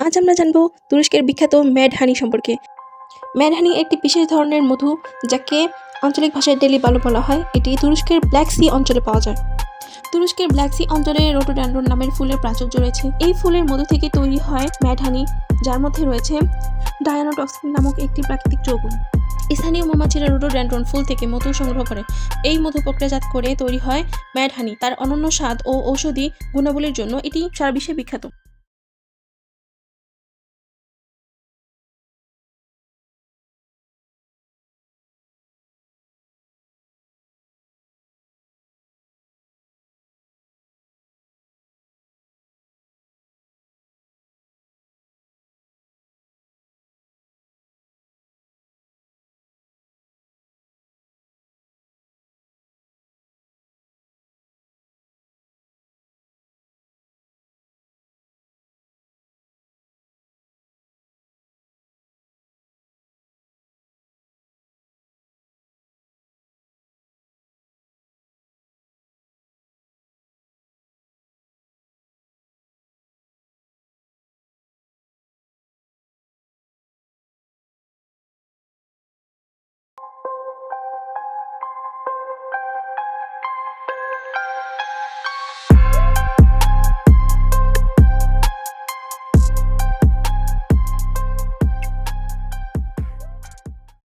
আজ আমরা জানবো তুরস্কের বিখ্যাত ম্যাড হানি সম্পর্কে। ম্যাড হানি একটি বিশেষ ধরনের মধু, যাকে আঞ্চলিক ভাষায় ডেলি বালু বলা হয়। এটি তুরস্কের ব্ল্যাক সি অঞ্চলে পাওয়া যায়। তুরস্কের ব্ল্যাক সি অঞ্চলে রোডোডেনড্রন নামের ফুলের প্রাচুর্য রয়েছে। এই ফুলের মধু থেকে তৈরি হয় ম্যাড হানি, যার মধ্যে রয়েছে ডায়ানোটক্সিন নামক একটি প্রাকৃতিক যৌগ। স্থানীয় মৌমাছিরা রোডোডেনড্রন ফুল থেকে মধু সংগ্রহ করে। এই মধু প্রক্রিয়াজাত করে তৈরি হয় ম্যাড হানি। তার অনন্য স্বাদ ও ঔষধি গুণাবলীর জন্য এটি সারা বিশ্বে বিখ্যাত।